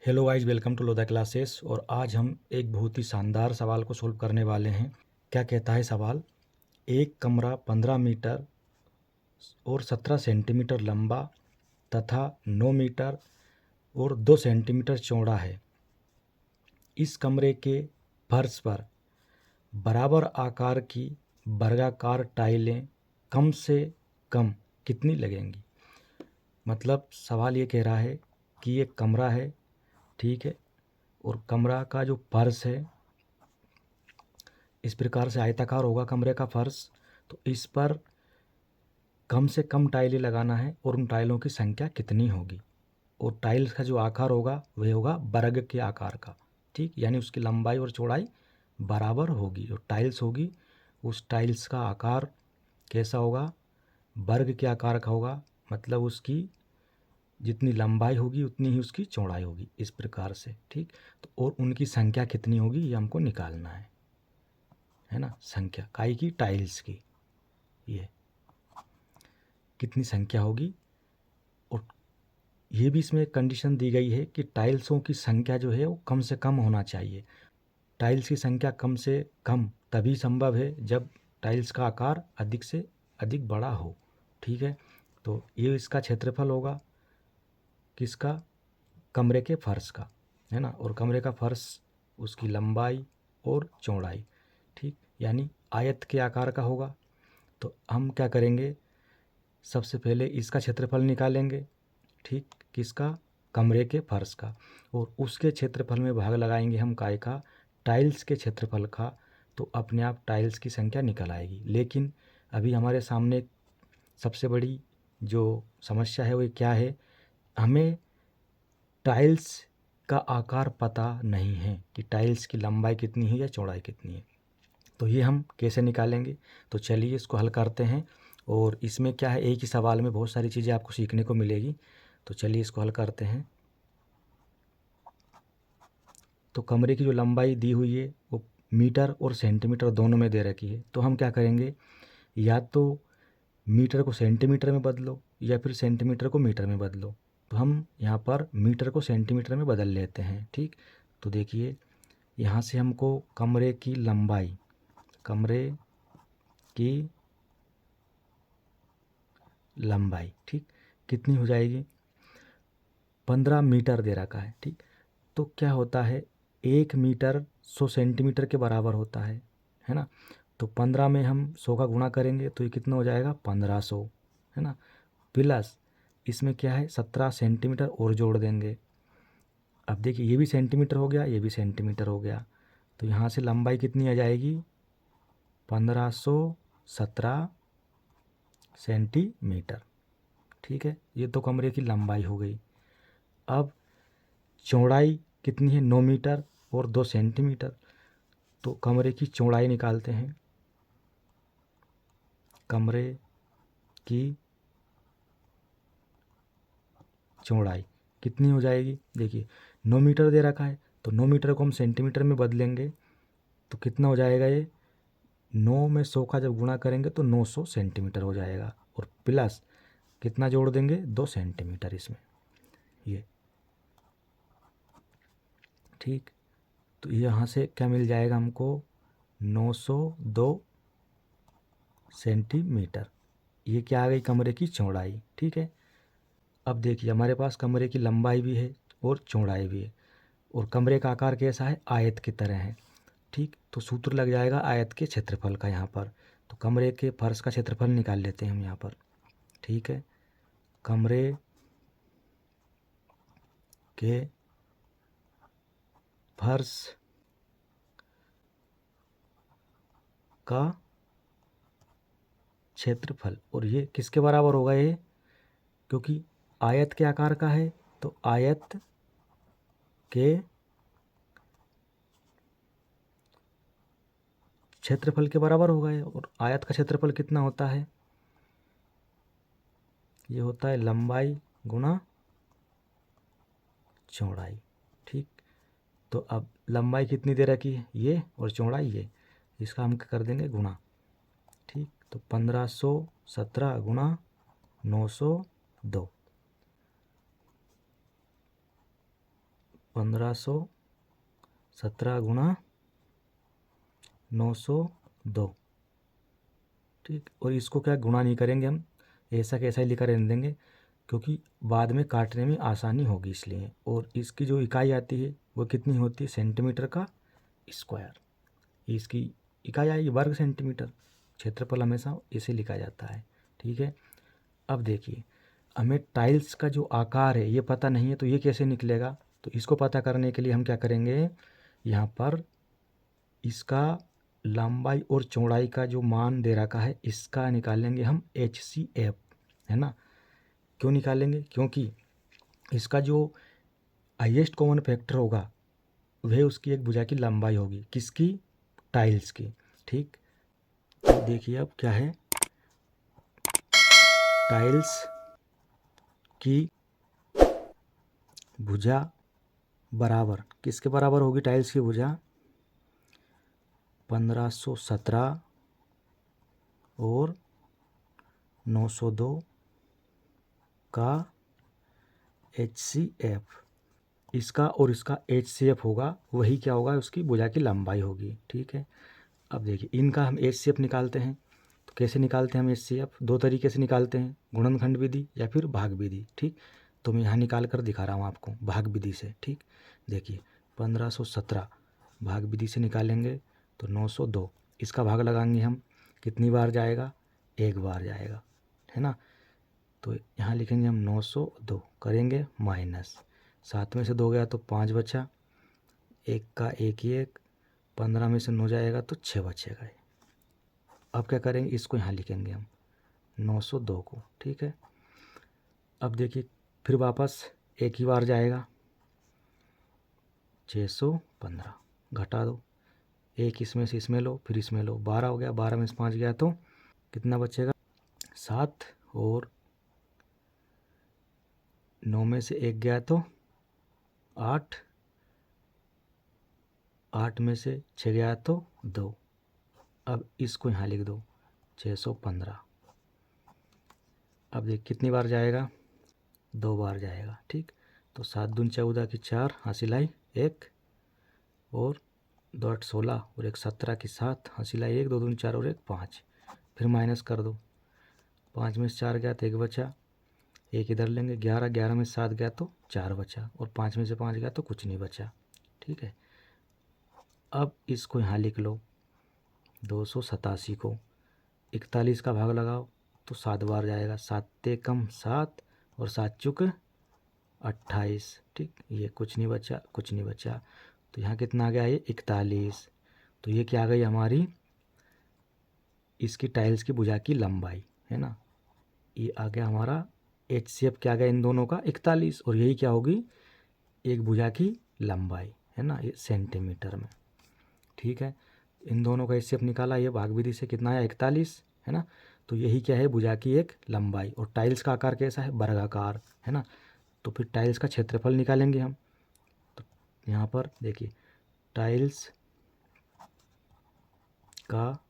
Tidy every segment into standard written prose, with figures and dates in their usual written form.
Hello guys, welcome to Lodha classes. और आज हम एक बहुत ही शानदार सवाल को सोल्व करने वाले हैं। क्या कहता है सवाल? एक कमरा 15 मीटर और 17 सेंटीमीटर लंबा तथा 9 मीटर और 2 सेंटीमीटर चौड़ा है। इस कमरे के फर्श पर बराबर आकार की वर्गाकार टाइलें कम से कम कितनी लगेंगी? मतलब सवाल ये कह रहा है कि एक कमरा है, ठीक है, और कमरा का जो फर्श है इस प्रकार से आयताकार होगा कमरे का फर्श। तो इस पर कम से कम टाइलें लगाना है और उन टाइलों की संख्या कितनी होगी। और टाइल्स का जो आकार होगा वह होगा वर्ग के आकार का, ठीक, यानी उसकी लंबाई और चौड़ाई बराबर होगी। जो टाइल्स होगी उस टाइल्स का आकार कैसा होगा? वर्ग के आकार का होगा, मतलब उसकी जितनी लंबाई होगी उतनी ही उसकी चौड़ाई होगी, इस प्रकार से, ठीक। तो और उनकी संख्या कितनी होगी ये हमको निकालना है ना। संख्या काई की? टाइल्स की। ये कितनी संख्या होगी। और ये भी इसमें एक कंडीशन दी गई है कि टाइल्सों की संख्या जो है वो कम से कम होना चाहिए। टाइल्स की संख्या कम से कम तभी संभव है जब टाइल्स का आकार अधिक से अधिक बड़ा हो, ठीक है। तो ये इसका क्षेत्रफल होगा किसका? कमरे के फर्श का, है ना। और कमरे का फर्श उसकी लंबाई और चौड़ाई, ठीक, यानी आयत के आकार का होगा। तो हम क्या करेंगे, सबसे पहले इसका क्षेत्रफल निकालेंगे, ठीक, किसका? कमरे के फर्श का। और उसके क्षेत्रफल में भाग लगाएंगे हम काय का? टाइल्स के क्षेत्रफल का। तो अपने आप टाइल्स की संख्या निकल आएगी। लेकिन अभी हमारे सामने सबसे बड़ी जो समस्या है वो क्या है? हमें टाइल्स का आकार पता नहीं है कि टाइल्स की लंबाई कितनी है या चौड़ाई कितनी है। तो ये हम कैसे निकालेंगे? तो चलिए इसको हल करते हैं। और इसमें क्या है, एक ही सवाल में बहुत सारी चीज़ें आपको सीखने को मिलेगी। तो चलिए इसको हल करते हैं। तो कमरे की जो लंबाई दी हुई है वो मीटर और सेंटीमीटर दोनों में दे रखी है। तो हम क्या करेंगे, या तो मीटर को सेंटीमीटर में बदलो या फिर सेंटीमीटर को मीटर में बदलो। तो हम यहाँ पर मीटर को सेंटीमीटर में बदल लेते हैं, ठीक। तो देखिए यहाँ से हमको कमरे की लंबाई, कमरे की लंबाई, ठीक, कितनी हो जाएगी? 15 मीटर दे रखा है, ठीक। तो क्या होता है, 1 मीटर 100 सेंटीमीटर के बराबर होता है ना। तो 15 में हम 100 का गुणा करेंगे तो ये कितना हो जाएगा? 1500, है ना। प्लस इसमें क्या है, 17 सेंटीमीटर और जोड़ देंगे। अब देखिए ये भी सेंटीमीटर हो गया, ये भी सेंटीमीटर हो गया। तो यहाँ से लंबाई कितनी आ जाएगी? 1517 सेंटीमीटर, ठीक है। ये तो कमरे की लंबाई हो गई। अब चौड़ाई कितनी है? 9 मीटर और 2 सेंटीमीटर। तो कमरे की चौड़ाई निकालते हैं। कमरे की चौड़ाई कितनी हो जाएगी? देखिए 9 मीटर दे रखा है तो 9 मीटर को हम सेंटीमीटर में बदलेंगे तो कितना हो जाएगा? ये 9 में 100 का जब गुणा करेंगे तो 900 सेंटीमीटर हो जाएगा। और प्लस कितना जोड़ देंगे? 2 सेंटीमीटर इसमें, ये, ठीक। तो यहाँ से क्या मिल जाएगा हमको? 902 सेंटीमीटर। ये क्या आ गई? कमरे की चौड़ाई, ठीक है। अब देखिए हमारे पास कमरे की लंबाई भी है और चौड़ाई भी है और कमरे का आकार कैसा है? आयत की तरह है, ठीक। तो सूत्र लग जाएगा आयत के क्षेत्रफल का यहाँ पर। तो कमरे के फर्श का क्षेत्रफल निकाल लेते हैं हम यहाँ पर, ठीक है। कमरे के फर्श का क्षेत्रफल, और ये किसके बराबर होगा? ये क्योंकि आयत के आकार का है तो आयत के क्षेत्रफल के बराबर होगा ये। और आयत का क्षेत्रफल कितना होता है? ये होता है लंबाई गुना चौड़ाई, ठीक। तो अब लंबाई कितनी दे रखी है? ये, और चौड़ाई ये, इसका हम कर देंगे गुणा, ठीक। तो 1517 गुणा 902, 1517 गुणा 902, ठीक। और इसको क्या गुणा नहीं करेंगे हम, ऐसा कैसा ही लिखा रहने देंगे, क्योंकि बाद में काटने में आसानी होगी इसलिए। और इसकी जो इकाई आती है वो कितनी होती है, सेंटीमीटर का स्क्वायर। इसकी इकाई आएगी वर्ग सेंटीमीटर। क्षेत्रफल हमेशा इसे लिखा जाता है, ठीक है। अब देखिए, हमें टाइल्स का जो आकार है ये पता नहीं है, तो ये कैसे निकलेगा। तो इसको पता करने के लिए हम क्या करेंगे, यहाँ पर इसका लंबाई और चौड़ाई का जो मान दे रखा है इसका निकालेंगे हम HCF, है ना। क्यों निकालेंगे, क्योंकि इसका जो हाईएस्ट कॉमन फैक्टर होगा वह उसकी एक भुजा की लंबाई होगी, किसकी, टाइल्स की, ठीक। तो देखिए अब क्या है, टाइल्स की भुजा बराबर किसके बराबर होगी, टाइल्स की भुजा 1517 और 902 का HCF। इसका और इसका HCF होगा, वही क्या होगा, उसकी भुजा की लंबाई होगी, ठीक है। अब देखिए, इनका हम HCF निकालते हैं, तो कैसे निकालते हैं हम HCF, दो तरीके से निकालते हैं, गुणनखंड विधि या फिर भाग विधि, ठीक। तो मैं यहाँ निकाल कर दिखा रहा हूँ आपको भाग विधि से, ठीक। देखिए 1517 भाग विधि से निकालेंगे तो 902, इसका भाग लगाएंगे हम, कितनी बार जाएगा, एक बार जाएगा, है ना। तो यहाँ लिखेंगे हम 902, करेंगे माइनस, 7 में से 2 गया तो 5 बचा, एक का एक ही एक, 15 में से 9 जाएगा तो 6 बचेगा। अब क्या करेंगे, इसको यहाँ लिखेंगे हम 902 को, ठीक है। अब देखिए फिर वापस एक ही बार जाएगा, 615, घटा दो, एक इसमें से इसमें लो, फिर इसमें लो, 12 हो गया, 12 में से 5 गया तो कितना बचेगा, 7, और 9 में से 1 गया तो 8, 8 में से 6 गया तो 2। अब इसको यहाँ लिख दो 615। अब देख कितनी बार जाएगा, 2 बार जाएगा, ठीक। तो 7 दूनी 14 की 4, हासिल आई 1, और 2 8 16 और 1 17 की 7, हासिल आई 1, 2 दूनी 4 और 1 5। फिर माइनस कर दो, 5 में से 4 गया तो 1 बचा, 1 इधर लेंगे, 11, 11 में से 7 गया तो 4 बचा, और 5 में से 5 गया तो कुछ नहीं बचा, ठीक है। अब इसको यहाँ लिख लो, 287 को 41 का भाग लगाओ तो 7 बार जाएगा, 7 ते कम 7 और 7 चुक 28, ठीक। ये कुछ नहीं बचा, कुछ नहीं बचा, तो यहाँ कितना आ गया, ये 41। तो ये क्या आ गई हमारी, इसकी टाइल्स की भुजा की लंबाई, है ना। ये आ गया हमारा HCF, क्या आ गया इन दोनों का 41, और यही क्या होगी, एक भुजा की लंबाई, है ना, ये सेंटीमीटर में, ठीक है। इन दोनों का HCF निकाला, ये भाग विधि से कितना आया, 41, है ना। तो यही क्या है, भुजा की एक लंबाई। और टाइल्स का आकार कैसा है, वर्गाकार, है ना। तो फिर टाइल्स का क्षेत्रफल निकालेंगे हम। तो यहाँ पर देखिए, टाइल्स का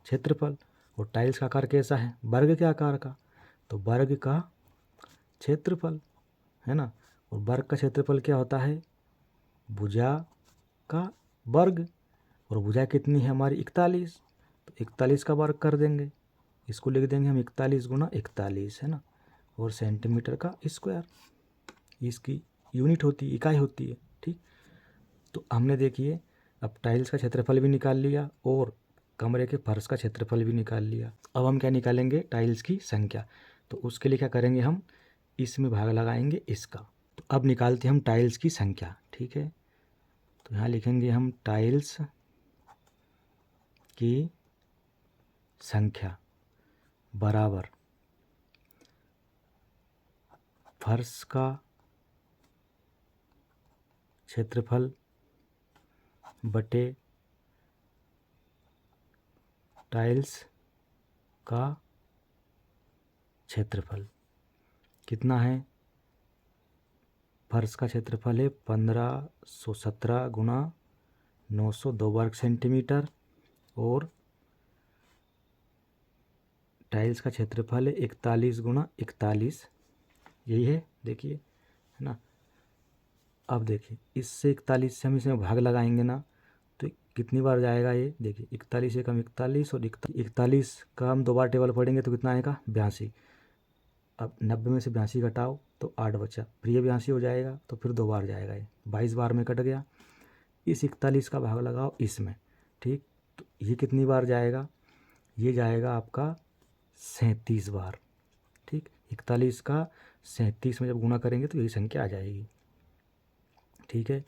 क्षेत्रफल, और टाइल्स का आकार कैसा है, वर्ग के आकार का, तो वर्ग का क्षेत्रफल, है ना। और वर्ग का क्षेत्रफल क्या होता है, भुजा का वर्ग, और भुजा कितनी है हमारी 41, तो 41 का वर्ग कर देंगे, इसको लिख देंगे हम 41 गुना 41, है ना। और सेंटीमीटर का स्क्वायर, इसकी यूनिट होती है, इकाई होती है, ठीक। तो हमने देखिए अब टाइल्स का क्षेत्रफल भी निकाल लिया और कमरे के फर्श का क्षेत्रफल भी निकाल लिया। अब हम क्या निकालेंगे, टाइल्स की संख्या। तो उसके लिए क्या करेंगे, हम इसमें भाग लगाएंगे इसका। तो अब निकालते हैं हम टाइल्स की संख्या, ठीक है। तो यहाँ लिखेंगे हम टाइल्स की संख्या बराबर फर्श का क्षेत्रफल बटे टाइल्स का क्षेत्रफल। कितना है, फर्श का क्षेत्रफल है 1517 गुना 902 वर्ग सेंटीमीटर, और टाइल्स का क्षेत्रफल है 41 गुना 41, यही है, देखिए, है ना। अब देखिए इससे 41 से हम इसमें भाग लगाएंगे ना, तो कितनी बार जाएगा ये, देखिए 41 से कम 41 और 41 का हम 2 बार टेबल पढ़ेंगे तो कितना आएगा 82। अब 90 में से 82 घटाओ तो 8 बचा, फिर ये 82 हो जाएगा तो फिर 2 बार जाएगा, ये 22 बार में कट गया। इस 41 का भाग लगाओ इसमें, ठीक, तो ये कितनी बार जाएगा, ये जाएगा आपका 37 बार, ठीक। 41 का 37 में जब गुणा करेंगे तो यही संख्या आ जाएगी, ठीक है।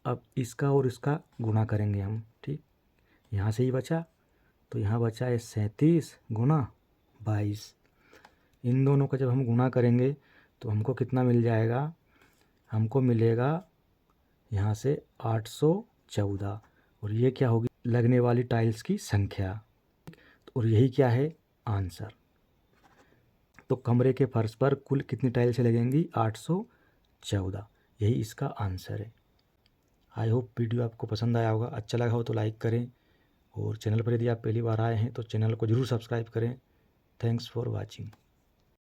अब इसका और इसका गुणा करेंगे हम, ठीक, यहाँ से ही बचा तो यहाँ बचा है 37 गुणा 22। इन दोनों का जब हम गुणा करेंगे तो हमको कितना मिल जाएगा, हमको मिलेगा यहाँ से 814, और ये क्या होगी, लगने वाली टाइल्स की संख्या, और यही क्या है आंसर। तो कमरे के फर्श पर कुल कितनी टाइल्सें लगेंगी, 814, यही इसका आंसर है। आई होप वीडियो आपको पसंद आया होगा, अच्छा लगा हो तो लाइक करें, और चैनल पर यदि आप पहली बार आए हैं तो चैनल को ज़रूर सब्सक्राइब करें। Thanks for watching.